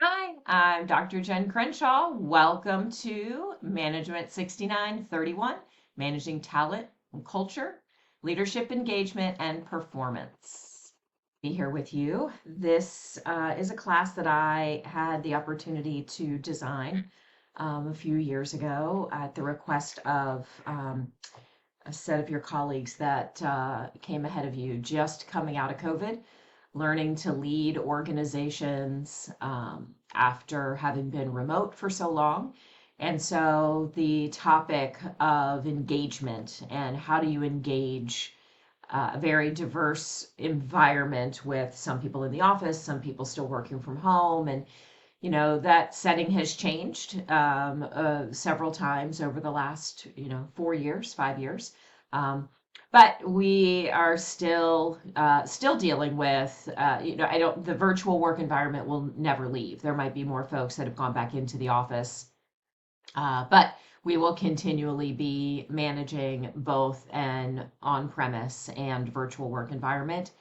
Hi, I'm Dr. Jen Crenshaw. Welcome to Management 6931, Managing Talent and Culture, Leadership Engagement and Performance. Be here with you. This is a class that I had the opportunity to design a few years ago at the request of a set of your colleagues that came ahead of you just coming out of COVID, learning to lead organizations after having been remote for so long. And so the topic of engagement and how do you engage a very diverse environment with some people in the office, some people still working from home, and that setting has changed several times over the last 4 years, 5 years. Um, but we are still dealing with I don't the virtual work environment will never leave. There might be more folks that have gone back into the office, but we will continually be managing both an on-premise and virtual work environment.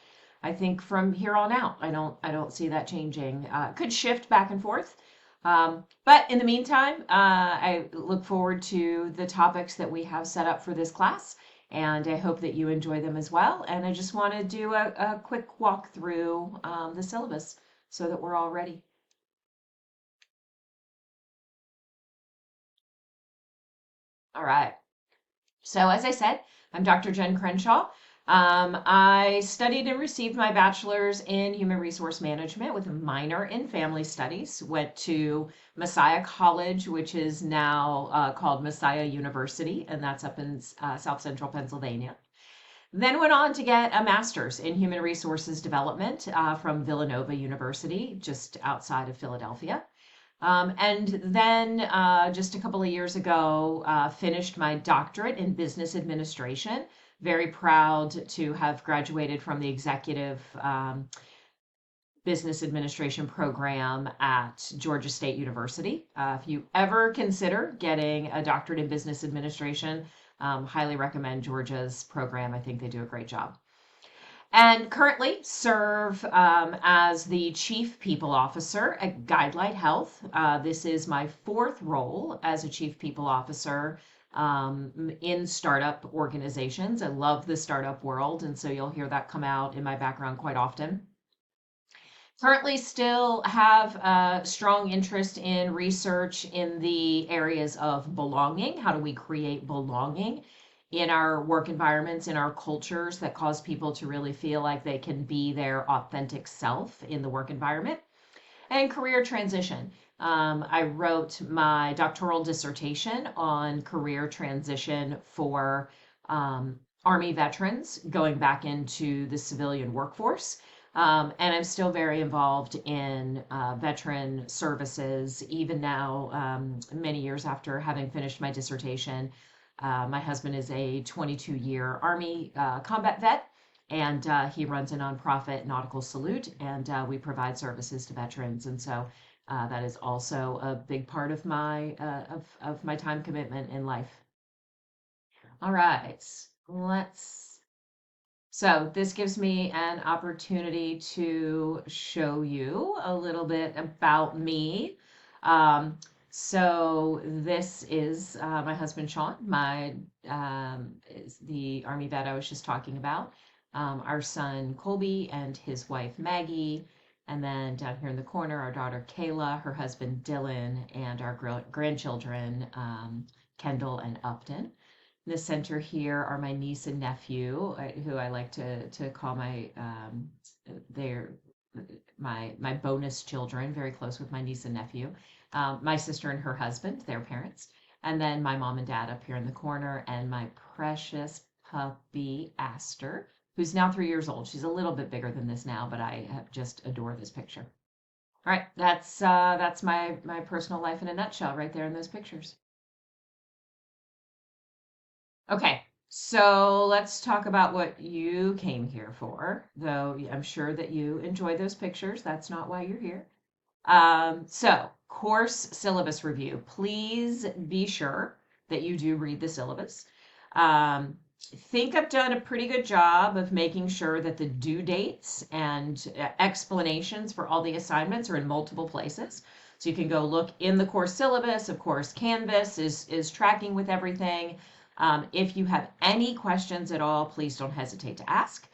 I think from here on out, I don't see that changing. Could shift back and forth. But in the meantime, I look forward to the topics that we have set up for this class, and I hope that you enjoy them as well. And I just want to do a quick walk through the syllabus so that we're all ready. All right. So, as I said, I'm Dr. Jen Crenshaw. I studied and received my bachelor's in human resource management with a minor in family studies. Went to Messiah College, which is now called Messiah University, and that's up in South Central Pennsylvania. Then went on to get a master's in human resources development from Villanova University, just outside of Philadelphia. And then just a couple of years ago, finished my doctorate in business administration. Very proud to have graduated from the executive business administration program at Georgia State University. If you ever consider getting a doctorate in business administration, highly recommend Georgia's program. I think they do a great job. And currently serve as the Chief People Officer at Guidelight Health. This is my fourth role as a Chief People Officer in startup organizations. I love the startup world, and so you'll hear that come out in my background quite often. Currently still have a strong interest in research in the areas of belonging. How do we create belonging in our work environments, in our cultures that cause people to really feel like they can be their authentic self in the work environment? And career transition. I wrote my doctoral dissertation on career transition for Army veterans going back into the civilian workforce. And I'm still very involved in veteran services, even now, many years after having finished my dissertation. My husband is a 22-year Army combat vet, and he runs a nonprofit, Nautical Salute, and we provide services to veterans. And so that is also a big part of my time commitment in life. All right, so this gives me an opportunity to show you a little bit about me. So this is my husband Sean, my is the Army vet I was just talking about. Our son Colby and his wife Maggie, and then down here in the corner, our daughter Kayla, her husband Dylan, and our grandchildren Kendall and Upton. In the center here are my niece and nephew, who I like to call they're my bonus children, very close with my niece and nephew. My sister and her husband, their parents, and then my mom and dad up here in the corner, and my precious puppy Aster, who's now 3 years old. She's a little bit bigger than this now, but I have just adore this picture. All right, that's my personal life in a nutshell, right there in those pictures. Okay, so let's talk about what you came here for, though I'm sure that you enjoy those pictures. That's not why you're here. So, course syllabus review. Please be sure that you do read the syllabus. Um, think I've done a pretty good job of making sure that the due dates and explanations for all the assignments are in multiple places. So you can go look in the course syllabus. Of course, Canvas is tracking with everything. If you have any questions at all, please don't hesitate to ask.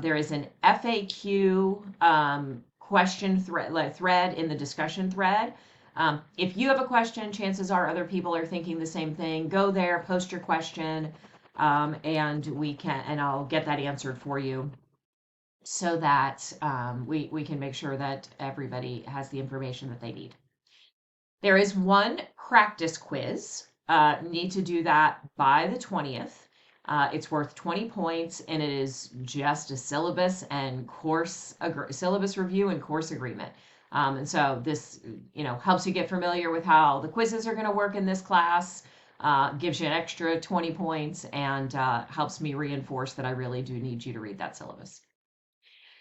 There is an FAQ question thread in the discussion thread. If you have a question, chances are other people are thinking the same thing. Go there, post your question, and I'll get that answered for you so that we can make sure that everybody has the information that they need. There is one practice quiz. Need to do that by the 20th. It's worth 20 points, and it is just a syllabus and syllabus review and course agreement. And so this, helps you get familiar with how the quizzes are going to work in this class, gives you an extra 20 points, and helps me reinforce that I really do need you to read that syllabus.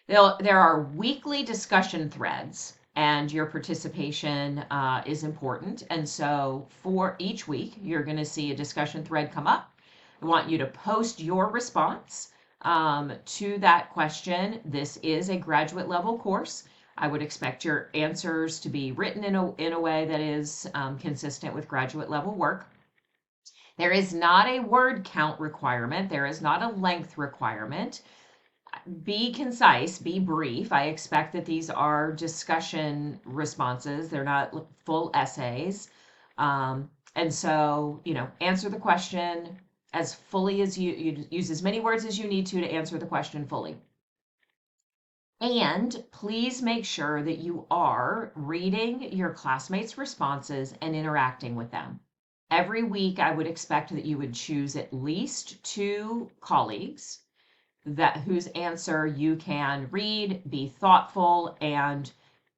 There are weekly discussion threads, and your participation is important. And so for each week, you're going to see a discussion thread come up. I want you to post your response to that question. This is a graduate level course. I would expect your answers to be written in a way that is consistent with graduate level work. There is not a word count requirement. There is not a length requirement. Be concise, be brief. I expect that these are discussion responses. They're not full essays. And so, answer the question as fully as you use as many words as you need to answer the question fully. And please make sure that you are reading your classmates' responses and interacting with them. Every week, I would expect that you would choose at least 2 colleagues whose answer you can read, be thoughtful, and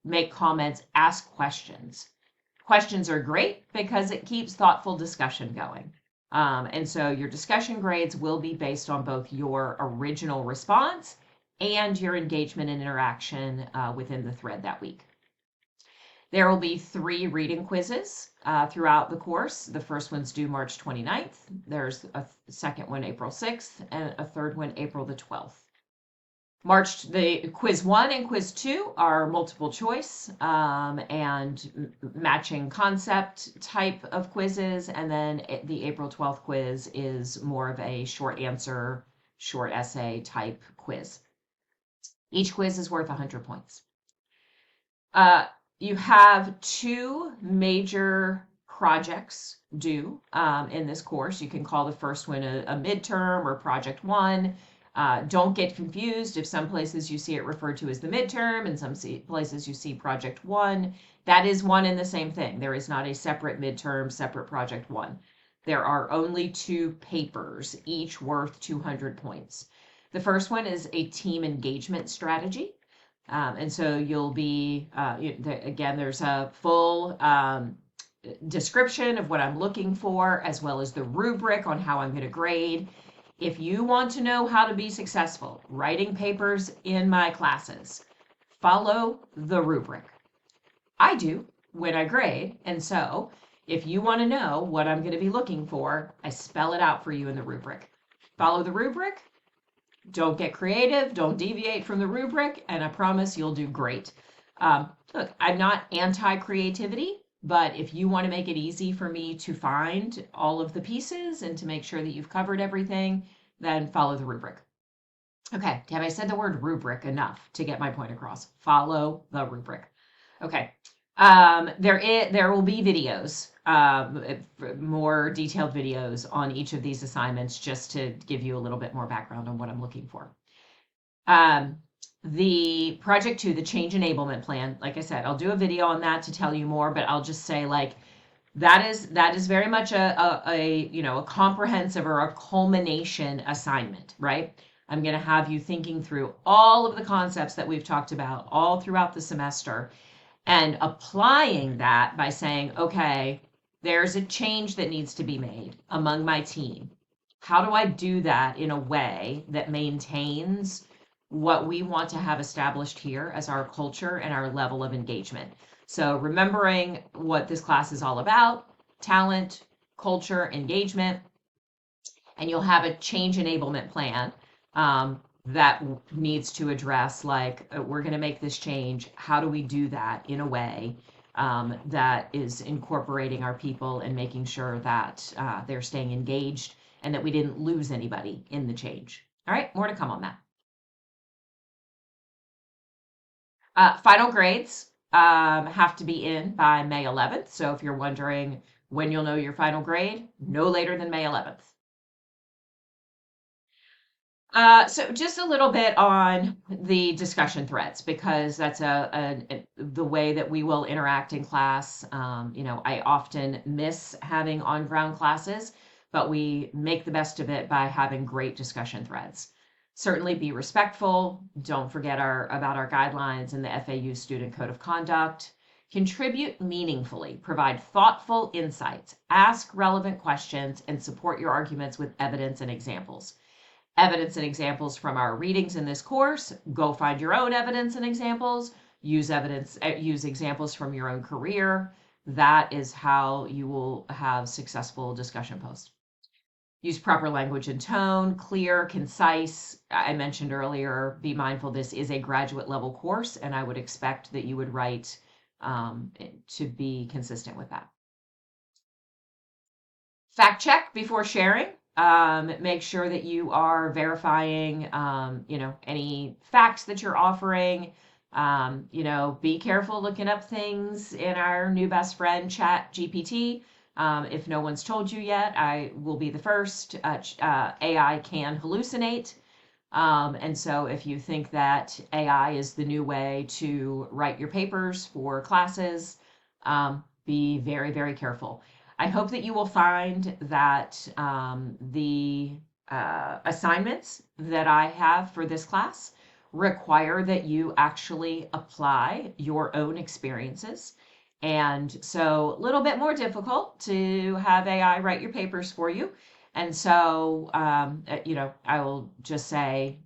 make comments, ask questions. Questions are great because it keeps thoughtful discussion going. And so your discussion grades will be based on both your original response and your engagement and interaction within the thread that week. There will be 3 reading quizzes throughout the course. The first one's due March 29th. There's a second one April 6th, and a third one April the 12th. The quiz 1 and quiz 2 are multiple choice and matching concept type of quizzes, and then the April 12th quiz is more of a short answer, short essay type quiz. Each quiz is worth 100 points. You have 2 major projects due in this course. You can call the first one a midterm or project 1. Don't get confused if some places you see it referred to as the midterm and some places you see project 1. That is one and the same thing. There is not a separate midterm, separate project 1. There are only 2 papers, each worth 200 points. The first one is a team engagement strategy. And so you'll be, again, there's a full description of what I'm looking for, as well as the rubric on how I'm going to grade. If you want to know how to be successful writing papers in my classes, follow the rubric. I do when I grade. And so if you want to know what I'm going to be looking for, I spell it out for you in the rubric. Follow the rubric. Don't get creative, don't deviate from the rubric, and I promise you'll do great. Look, I'm not anti-creativity, but if you want to make it easy for me to find all of the pieces and to make sure that you've covered everything, then follow the rubric. Okay, have I said the word rubric enough to get my point across? Follow the rubric. Okay, there will be videos, more detailed videos on each of these assignments, just to give you a little bit more background on what I'm looking for. The project 2, the change enablement plan, like I said, I'll do a video on that to tell you more, but I'll just say that is very much a comprehensive or a culmination assignment, right? I'm going to have you thinking through all of the concepts that we've talked about all throughout the semester, and applying that by saying, okay, there's a change that needs to be made among my team. How do I do that in a way that maintains what we want to have established here as our culture and our level of engagement? So remembering what this class is all about: talent, culture, engagement. And you'll have a change enablement plan that needs to address, like, we're going to make this change. How do we do that in a way that is incorporating our people and making sure that they're staying engaged and that we didn't lose anybody in the change. All right, more to come on that. Final grades have to be in by May 11th. So if you're wondering when you'll know your final grade, no later than May 11th. So just a little bit on the discussion threads, because that's the way that we will interact in class. I often miss having on-ground classes, but we make the best of it by having great discussion threads. Certainly be respectful. Don't forget about our guidelines and the FAU Student Code of Conduct. Contribute meaningfully, provide thoughtful insights, ask relevant questions, and support your arguments with evidence and examples. Evidence and examples from our readings in this course. Go find your own evidence and examples. Use examples from your own career. That is how you will have successful discussion posts. Use proper language and tone, clear, concise. I mentioned earlier, be mindful this is a graduate level course, and I would expect that you would write to be consistent with that. Fact check before sharing. Make sure that you are verifying, any facts that you're offering. Be careful looking up things in our new best friend, Chat GPT. If no one's told you yet, I will be the first. AI can hallucinate. And so if you think that AI is the new way to write your papers for classes, be very, very careful. I hope that you will find that the assignments that I have for this class require that you actually apply your own experiences. And so a little bit more difficult to have AI write your papers for you. And so, I will just say,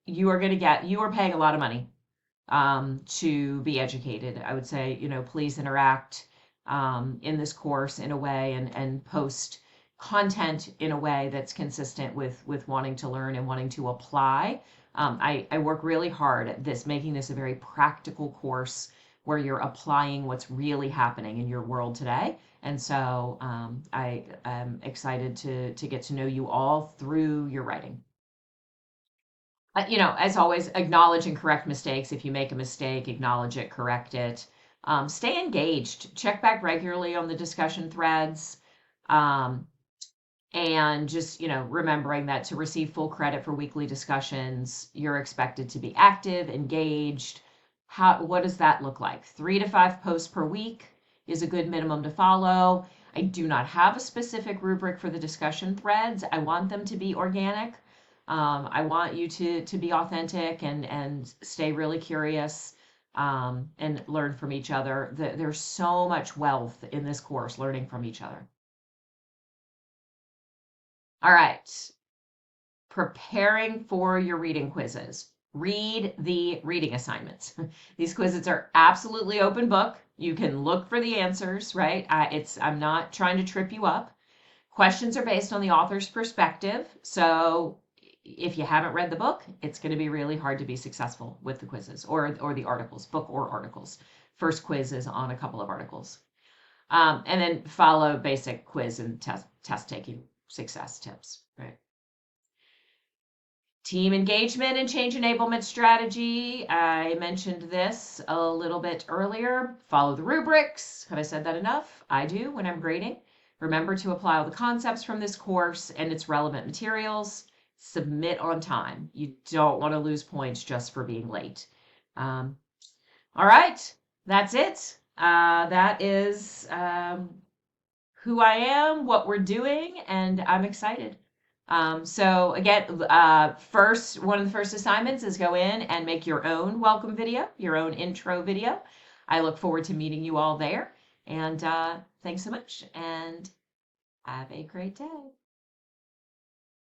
you are paying a lot of money to be educated. I would say, please interact in this course in a way and post content in a way that's consistent with wanting to learn and wanting to apply. I work really hard at making this a very practical course where you're applying what's really happening in your world today. And so I am excited to get to know you all through your writing. As always, acknowledge and correct mistakes. If you make a mistake, acknowledge it, correct it. Stay engaged. Check back regularly on the discussion threads. And just, remembering that to receive full credit for weekly discussions, you're expected to be active, engaged. What does that look like? 3 to 5 posts per week is a good minimum to follow. I do not have a specific rubric for the discussion threads. I want them to be organic. I want you to be authentic and stay really curious and learn from each other. There's so much wealth in this course, learning from each other. All right. Preparing for your reading quizzes. Read the reading assignments. These quizzes are absolutely open book. You can look for the answers, right? I'm not trying to trip you up. Questions are based on the author's perspective. So if you haven't read the book, it's going to be really hard to be successful with the quizzes or the articles, book or articles. First quiz is on a couple of articles. And then follow basic quiz and test taking success tips, right? Team engagement and change enablement strategy. I mentioned this a little bit earlier. Follow the rubrics. Have I said that enough? I do when I'm grading. Remember to apply all the concepts from this course and its relevant materials. Submit on time. You don't want to lose points just for being late. All right, that's it. That is who I am, what we're doing, and I'm excited. So again, one of the first assignments is go in and make your own welcome video, your own intro video. I look forward to meeting you all there. And thanks so much, and have a great day.